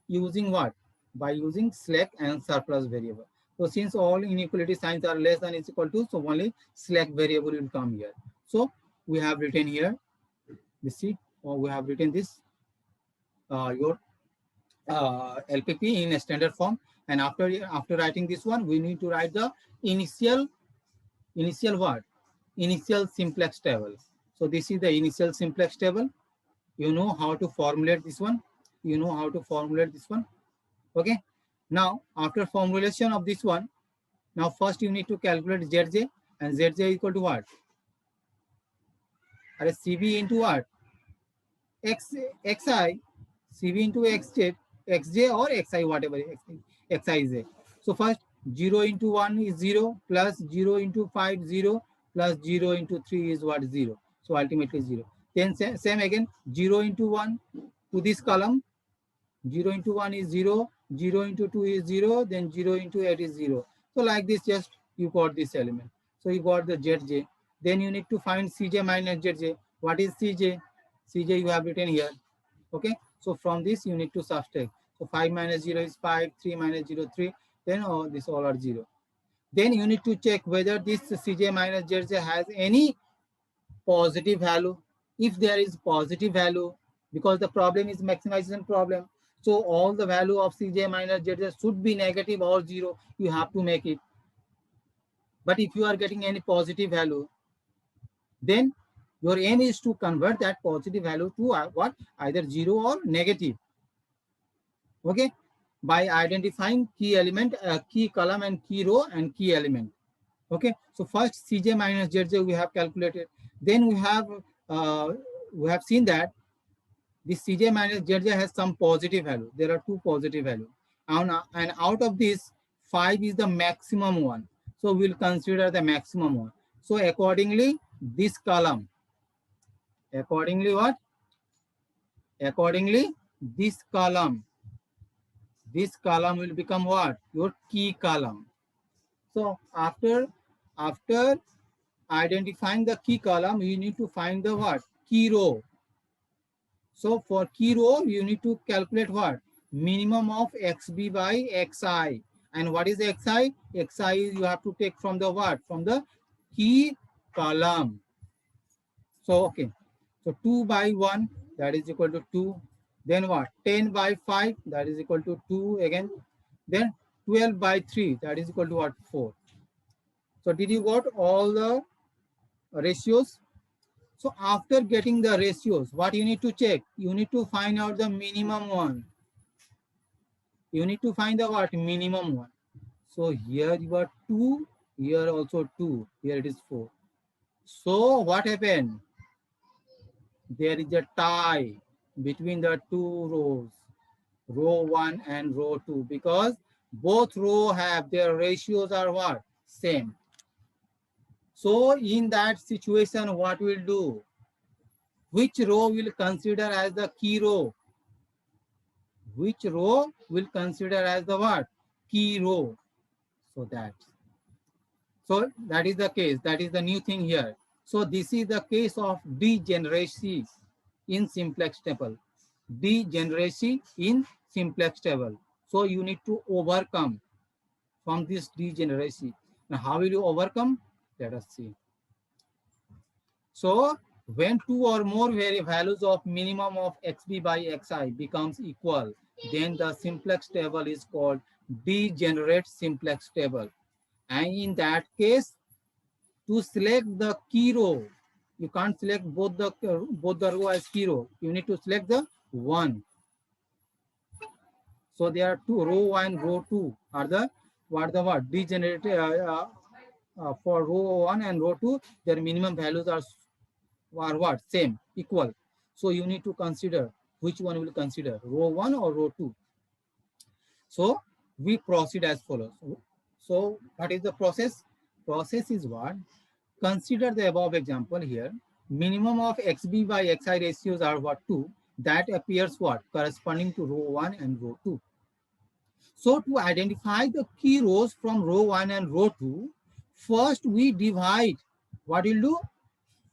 using what? By using slack and surplus variable. So since all inequality signs are less than or equal to, so only slack variable will come here. So we have written here, you see, or we have written this, your LPP in a standard form. And after writing this one, we need to write the initial what? Initial simplex table. So this is the initial simplex table. You know how to formulate this one. you know how to formulate this one. Okay. Now, after formulation of this one, now first you need to calculate Zj, and Zj equal to what? Are Cb into what? Xi, Cv into Xj or Xi, whatever Xi is there. So first 0 into 1 is 0, plus 0 into 5, 0, plus 0 into 3 is what? 0. So ultimately 0. Then same again, 0 into 1 to this column, 0 into 1 is 0, 0 into 2 is 0, then 0 into 8 is 0. So like this, just you got this element. So you got the Zj. Then you need to find Cj minus Zj. What is Cj? Cj you have written here. Okay. So from this you need to subtract. So 5 minus 0 is 5, 3 minus 0, 3. Then this all are 0. Then you need to check whether this Cj minus Zj has any positive value. If there is positive value, because the problem is maximization problem, so all the value of Cj minus Zj should be negative or 0. You have to make it. But if you are getting any positive value, then your aim is to convert that positive value to what? Either 0 or negative. Okay, by identifying key element, key column and key row and key element. Okay, so first Cj minus Zj we have calculated. Then we have seen that this Cj minus Zj has some positive value. There are two positive values, and out of this 5 is the maximum one. So we'll consider the maximum one. So accordingly, this column, accordingly what? Accordingly, this column will become what? Your key column. So after identifying the key column, you need to find the what? Key row. So for key row, you need to calculate what? Minimum of xb by xi. And what is xi? Xi you have to take from the what? From the key column. So okay. So 2 by 1, that is equal to 2. Then what? 10 by 5, that is equal to 2 again. Then 12 by 3, that is equal to what? 4. So did you got all the ratios? So after getting the ratios, what you need to check? You need to find out the minimum one. You need to find the what? Minimum one. So here you got 2, here also 2, here it is 4. So what happened? There is a tie between the two rows, row 1 and row 2, because both row have their ratios are what? Same. So in that situation, what we'll do? Which row will consider as the key row? Which row will consider as the what? Key row. So that is the case. That is the new thing here. So this is the case of degeneracy in simplex table. Degeneracy in simplex table. So you need to overcome from this degeneracy. Now how will you overcome? Let us see. So when two or more values of minimum of xb by xi becomes equal, then the simplex table is called degenerate simplex table. And in that case, to select the key row, you can't select both the row as key row. You need to select the one. So there are two, row 1, row 2 are the what degenerate for row 1 and row 2. Their minimum values are what? Same, equal. So you need to consider which one will consider, row 1 or row 2. So we proceed as follows. So what is the process? Process is what? Consider the above example here. Minimum of xb by xi ratios are what? 2. That appears what? Corresponding to row 1 and row 2. So to identify the key rows from row 1 and row 2, first we divide. What will do?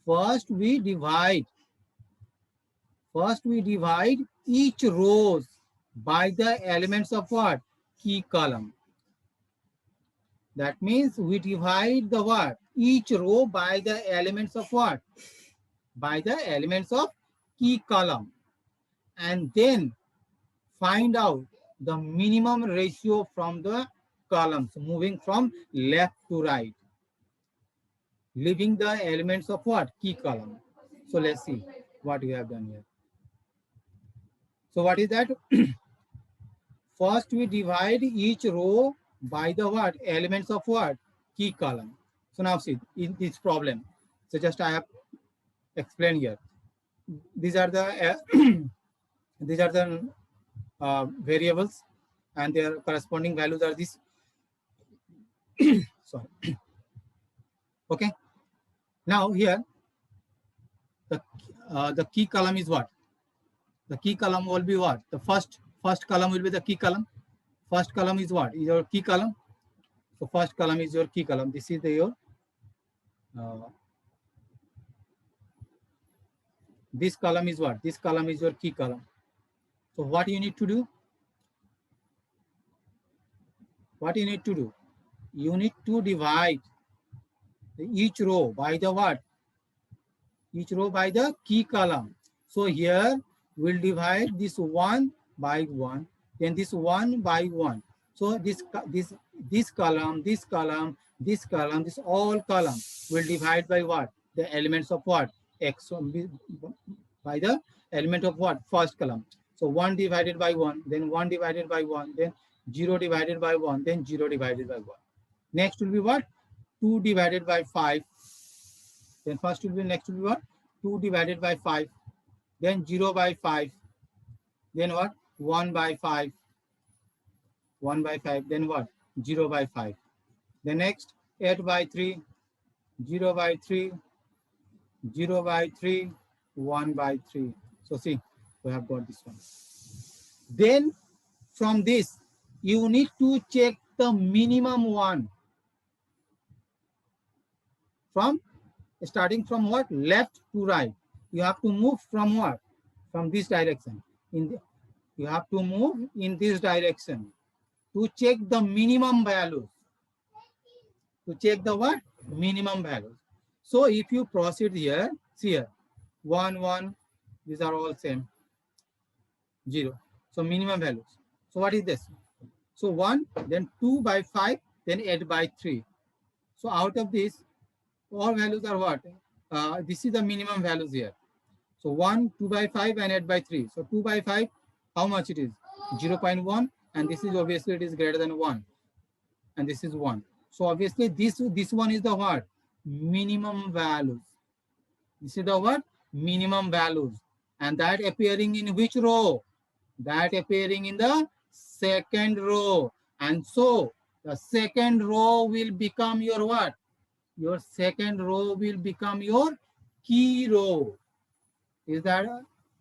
First we divide each rows by the elements of what? Key column. That means we divide the what? Each row by the elements of what? By the elements of key column. And then find out the minimum ratio from the columns, moving from left to right, leaving the elements of what? Key column. So let's see what we have done here. So what is that? First we divide each row by the what? Elements of what? Key column. So now see, in this problem, so just I have explained here. These are the these are the variables, and their corresponding values are this. Sorry. Okay. Now here, the key column is what? The key column will be what? The first column will be the key column. First column is what? Is your key column. So first column is your key column. This is your this column is what? This column is your key column. So what you need to do? What you need to do? You need to divide each row by the what? Each row by the key column. So here we'll divide this one by one, then this one by one. So this column, this column, this column, this all column will divide by what? The elements of what? X1 by the element of what? First column. So 1 divided by 1, then 1 divided by 1, then 0 divided by 1, then 0 divided by 1. Next will be what? 2 divided by 5. Then first will be, next will be what? 2 divided by 5. Then 0 by 5. Then what? 1 by 5. 1 by 5. Then what? 0 by 5. The next 8 by 3. 0 by 3. 0 by 3. 1 by 3. So see, we have got this one. Then from this, you need to check the minimum one. From starting from what? Left to right. You have to move from what? From this direction. You have to move in this direction to check the minimum values. To check the what? Minimum values. So if you proceed here, see here, 1, 1, these are all same. 0. So minimum values. So what is this? So 1, then 2 by 5, then 8 by 3. So out of this, all values are what? This is the minimum values here. So 1, 2 by 5 and 8 by 3. So 2 by 5, how much it is? 0.1, and this is obviously it is greater than 1. And this is 1. So obviously this one is the what? Minimum values. This is the what? Minimum values. And that appearing in which row? That appearing in the second row. And so the second row will become your what? Your second row will become your key row. Is that,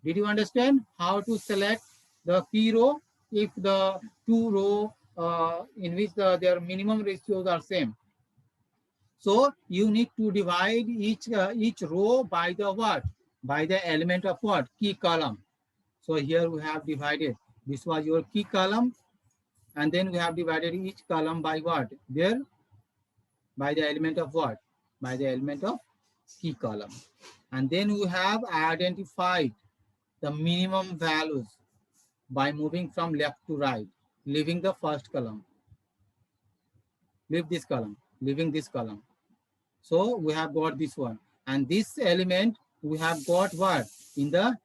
did you understand how to select the key row if the two row in which their minimum ratios are same? So you need to divide each row by the what? By the element of what? Key column. So here we have divided. This was your key column, and then we have divided each column by what? There, by the element of what? By the element of key column. And then we have identified the minimum values by moving from left to right, leaving the first column. Leave this column, leaving this column. So we have got this one. And this element we have got what? In the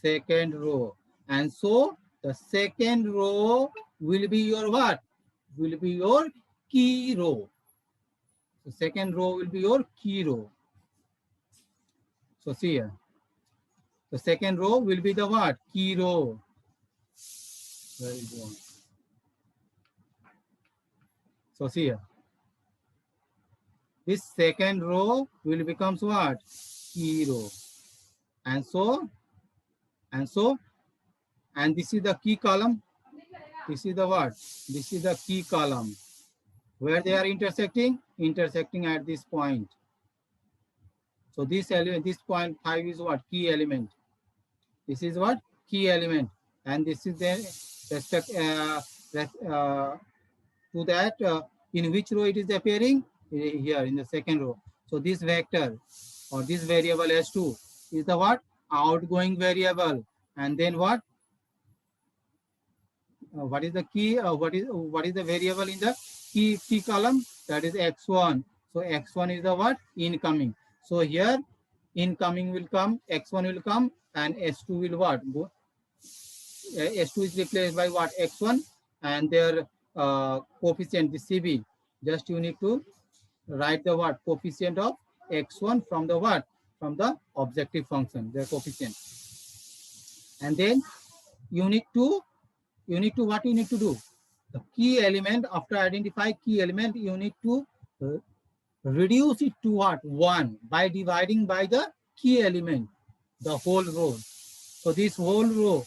second row. And so the second row will be your what? Will be your key row. The second row will be your key row. So see here. The second row will be the what? Key row. Very good. So see here. This second row will become what? Key row. And this is the key column. This is the what? This is the key column. Where they are intersecting? Intersecting at this point. So this element, this point 5 is what? Key element. This is what? Key element. And this is the respect to that in which row it is appearing? Here in the second row. So this vector or this variable S2 is the what? Outgoing variable. And then what? What is the key? What is the variable in the key column? That is X1. So X1 is the what? Incoming. So here incoming will come, X1 will come, and S2 will what? Go S2 is replaced by what? X1, and their coefficient, the CB. Just you need to write the what? Coefficient of X1 from the what? From the objective function, their coefficient. And then you need to what you need to do? The key element, after identify key element, you need to reduce it to what? 1 by dividing by the key element, the whole row. So this whole row,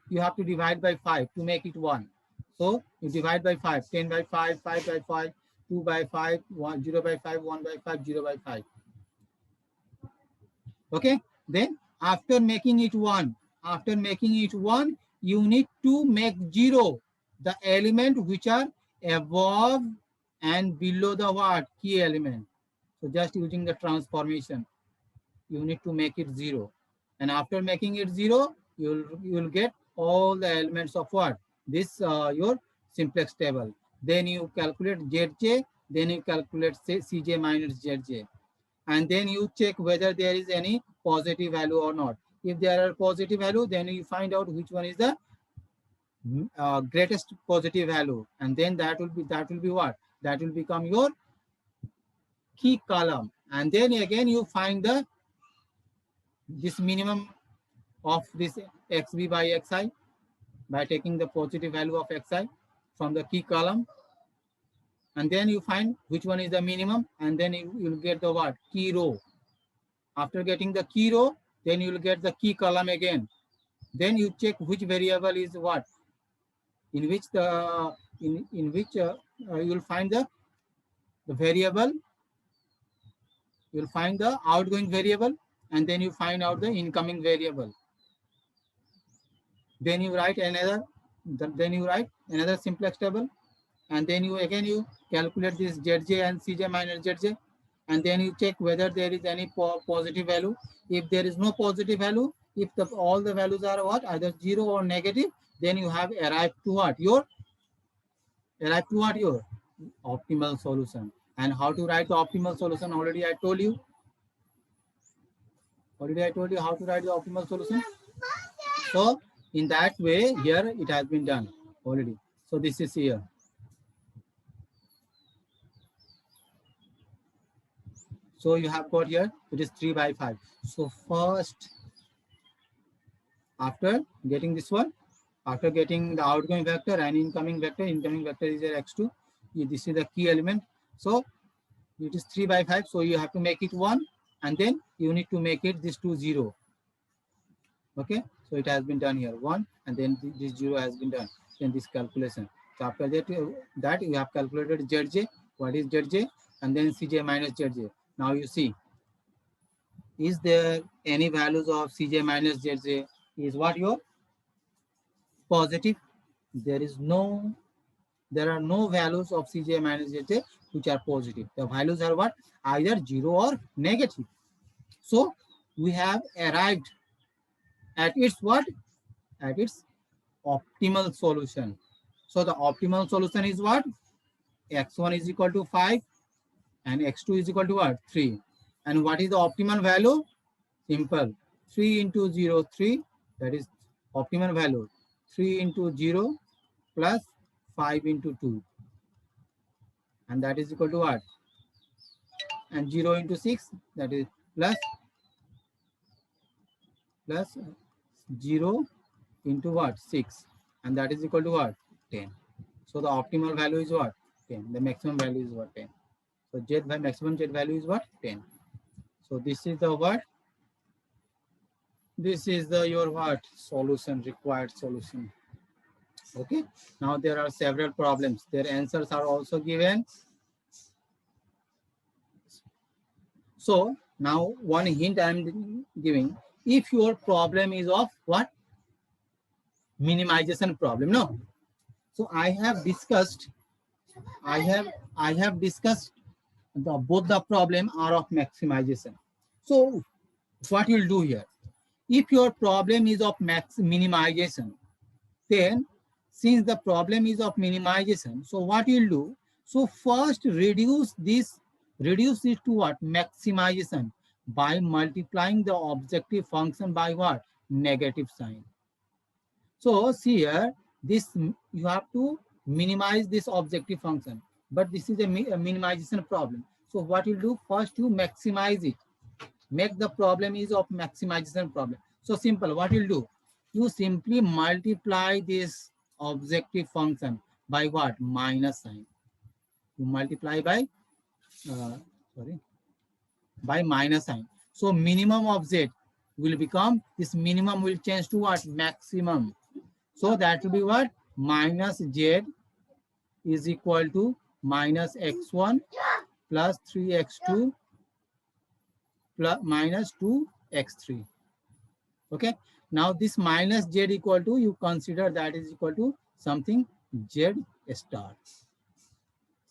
you have to divide by 5 to make it 1. So you divide by 5, 10 by 5, 5 by 5, 2 by 5, 1, 0 by 5, 1 by 5, 0 by 5. Okay, then after making it 1, you need to make 0 the element which are above and below the what? Key element. So just using the transformation, you need to make it 0. And after making it 0, you'll get all the elements of what? This your simplex table. Then you calculate Zj, then you calculate Cj minus Zj. And then you check whether there is any positive value or not. If there are positive value, then you find out which one is the greatest positive value, and then that will be what? That will become your key column. And then again you find this minimum of this xb by xi by taking the positive value of xi from the key column, and then you find which one is the minimum, and then you'll get the what? Key row. After getting the key row, then you'll get the key column again. Then you check which variable is what, in which you'll find the variable, you'll find the outgoing variable, and then you find out the incoming variable. Then you write another simplex table, and then you calculate this Zj and Cj minus Zj, and then you check whether there is any positive value. If there is no positive value, if all the values are what? Either 0 or negative, then you have arrived to what? Your optimal solution. And how to write the optimal solution? Already I told you how to write the optimal solution. So in that way, here it has been done already. So this is here. So you have got here, it is 3 by 5. So first, after getting this one, after getting the outgoing vector and incoming vector is your x2. This is the key element. So it is 3 by 5. So you have to make it 1, and then you need to make it this 2 0. Okay, so it has been done here 1, and then this 0 has been done in this calculation. So after that you have calculated Zj. What is Zj? And then Cj minus Zj. Now you see, is there any values of Cj minus Zj? Is what your positive? There are no values of Cj minus Zj which are positive. The values are what? Either 0 or negative. So we have arrived at its what? At its optimal solution. So the optimal solution is what? X1 is equal to 5 and X2 is equal to what? 3. And what is the optimal value? Simple. 3 into 0, 3. That is optimal value. 3 into 0 plus 5 into 2. And that is equal to what? And 0 into 6, that is plus 0 into what? 6. And that is equal to what? 10. So the optimal value is what? 10. The maximum value is what? 10. So maximum Z value is what? 10. So this is the what? This is the your what? Solution, required solution. Okay. Now there are several problems. Their answers are also given. So now one hint I am giving. If your problem is of what? Minimization problem. No. So I have discussed both the problem are of maximization. So what you'll do here? If your problem is of minimization, then since the problem is of minimization, so what you'll do? So first reduce it to what? Maximization by multiplying the objective function by what? negative sign. So see here, this you have to minimize this objective function, but this is a minimization problem. So what you do first, you maximize it. Make the problem is of maximization problem. So simple, what you'll do, you simply multiply this objective function by what? Minus sign. You multiply by sorry, by minus sign. So minimum of z will become, this minimum will change to what? Maximum. So that will be what? Minus z is equal to minus x1 plus 3x2 plus minus 2x3. Okay. Now this minus z equal to, you consider that is equal to something z star.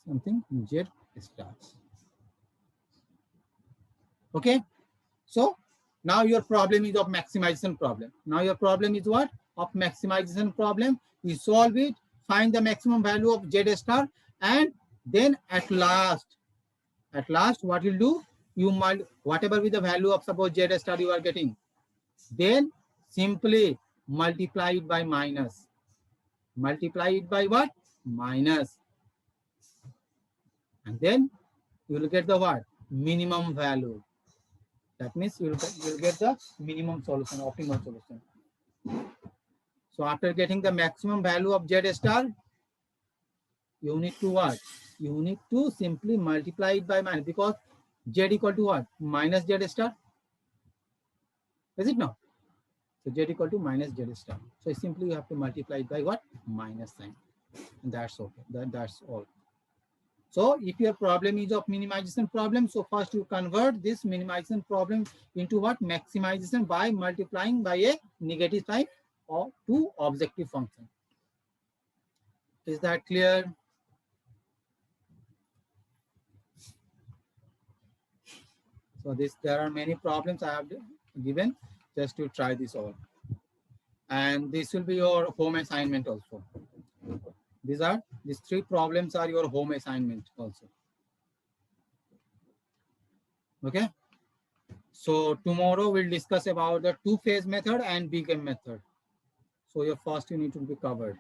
Something z star. Okay. So now your problem is of maximization problem. Now your problem is what? Of maximization problem. You solve it, find the maximum value of z star, and then at last what you'll do, you might, whatever with the value of suppose z star you are getting, then simply multiply it by minus. Multiply it by what? Minus. And then you will get the what? Minimum value. That means you will get the minimum solution, optimal solution. So after getting the maximum value of z star, you need to what? You need to simply multiply it by minus, because z equal to what? Minus z star. Is it not? So z equal to minus z star. So simply you have to multiply it by what? Minus sign. And that's okay. That's all. So if your problem is of minimization problem, so first you convert this minimization problem into what? Maximization by multiplying by a negative sign or to objective function. Is that clear? So there are many problems I have given just to try this all. And this will be your home assignment also. These 3 problems are your home assignment also. Okay. So tomorrow we'll discuss about the two-phase method and big M method. So your first unit will be covered.